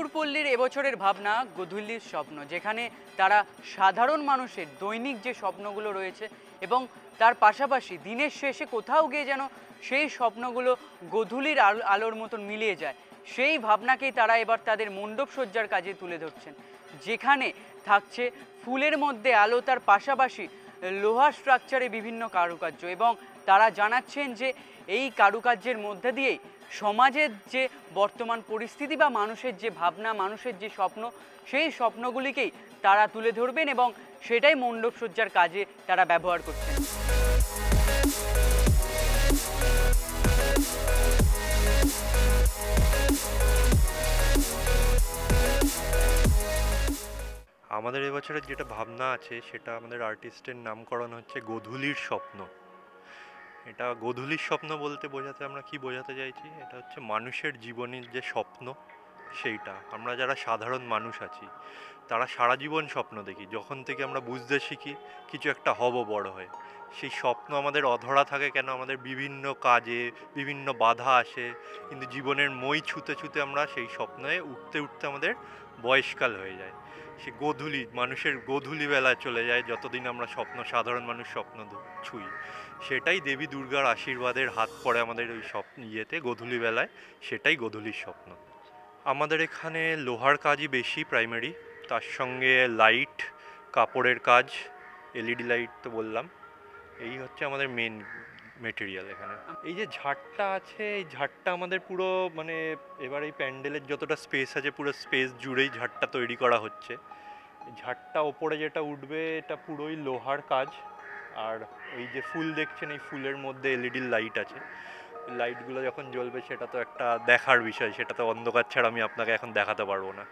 বোলপুর পল্লীর এবছরের ভাবনা গোধূলির স্বপ্ন, যেখানে তারা সাধারণ মানুষের দৈনিক যে স্বপ্নগুলো রয়েছে এবং তার পাশাপাশি দিনের শেষে কোথাও গিয়ে যেন সেই স্বপ্নগুলো গোধূলির আলোর মতন মিলিয়ে যায়, সেই ভাবনাকেই তারা এবার তাদের মণ্ডপ সজ্জার কাজে তুলে ধরছেন, যেখানে থাকছে ফুলের মধ্যে আলো, তার পাশাপাশি লোহার স্ট্রাকচারে বিভিন্ন কারুকার্য, এবং তারা জানাচ্ছেন যে এই কারুকার্যের মধ্যে দিয়েই সমাজের যে বর্তমান পরিস্থিতি বা মানুষের যে ভাবনা, মানুষের যে স্বপ্ন, সেই স্বপ্নগুলিকেই তারা তুলে ধরবেন এবং সেটাই মণ্ডপ সজ্জার কাজে তারা ব্যবহার করছেন। আমাদের এবছরের যেটা ভাবনা আছে সেটা আমাদের আর্টিস্টের নামকরণ হচ্ছে গোধূলির স্বপ্ন। এটা গোধূলির স্বপ্ন বলতে বোঝাতে আমরা কি বোঝাতে চাইছি, এটা হচ্ছে মানুষের জীবনের যে স্বপ্ন, সেইটা আমরা যারা সাধারণ মানুষ আছি তারা সারা জীবন স্বপ্ন দেখি। যখন থেকে আমরা বুঝতে শিখি কিছু একটা হব বড় হয়ে, সেই স্বপ্ন আমাদের অধরা থাকে কেন, আমাদের বিভিন্ন কাজে বিভিন্ন বাধা আসে, কিন্তু জীবনের মই ছুঁতে ছুঁতে আমরা সেই স্বপ্নে উঠতে উঠতে আমাদের বয়সকাল হয়ে যায়। সে গোধূলি, মানুষের গোধূলি বেলায় চলে যায় যতদিন আমরা সাধারণ মানুষ স্বপ্ন ছুঁই। সেটাই দেবী দুর্গার আশীর্বাদের হাত পড়ে আমাদের ওই স্বপ্ন গোধূলি বেলায়, সেটাই গোধূলির স্বপ্ন। আমাদের এখানে লোহার কাজই বেশি প্রাইমারি, তার সঙ্গে লাইট, কাপড়ের কাজ, এলইডি লাইট তো বললাম, এই হচ্ছে আমাদের মেন মেটেরিয়াল এখানে। এই যে ঝাড়টা আছে, এই ঝাড়টা আমাদের পুরো মানে এবার এই প্যান্ডেলের যতটা স্পেস আছে পুরো স্পেস জুড়েই ঝাড়টা তৈরি করা হচ্ছে। ঝাড়টা ওপরে যেটা উঠবে এটা পুরোই লোহার কাজ, আর এই যে ফুল দেখছেন এই ফুলের মধ্যে এলইডি লাইট আছে, লাইটগুলো যখন জ্বলবে সেটা তো একটা দেখার বিষয়, সেটা তো অন্ধকার ছাড়া আমি আপনাকে এখন দেখাতে পারবো না।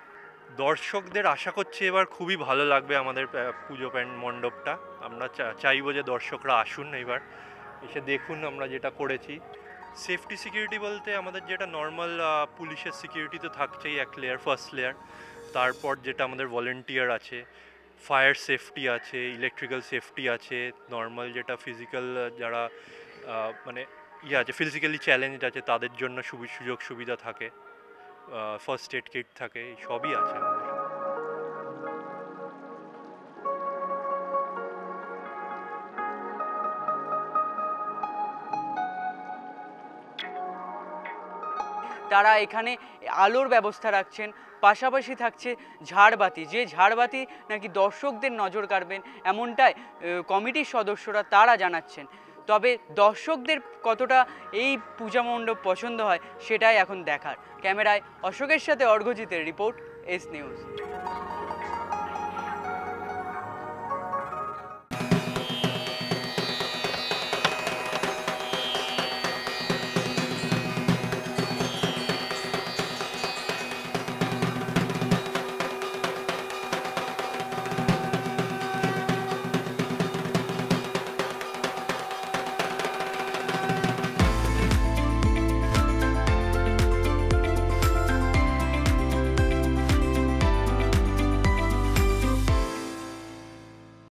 দর্শকদের আশা করছি এবার খুবই ভালো লাগবে আমাদের পুজো মণ্ডপটা। আমরা চাইবো যে দর্শকরা আসুন, এবার এসে দেখুন আমরা যেটা করেছি। সেফটি সিকিউরিটি বলতে আমাদের যেটা নর্মাল পুলিশের সিকিউরিটি তো থাকছেই এক লেয়ার, ফার্স্ট লেয়ার, তারপর যেটা আমাদের ভলেন্টিয়ার আছে, ফায়ার সেফটি আছে, ইলেকট্রিক্যাল সেফটি আছে, নর্মাল যেটা ফিজিক্যাল যারা মানে আছে ফিজিক্যালি চ্যালেঞ্জড আছে তাদের জন্য সুযোগ সুবিধা থাকে, ফার্স্ট এড কিট থাকে, সবই আছে আমাদের। তারা এখানে আলোর ব্যবস্থা রাখছেন, পাশাপাশি থাকছে ঝাড়বাতি, যে ঝাড়বাতি নাকি দর্শকদের নজর কাড়বেন, এমনটাই কমিটির সদস্যরা তারা জানাচ্ছেন। তবে দর্শকদের কতটা এই পূজা মণ্ডপ পছন্দ হয় সেটাই এখন দেখার। ক্যামেরায় অশোকের সাথে অর্ঘ্যজিতের রিপোর্ট, এস নিউজ।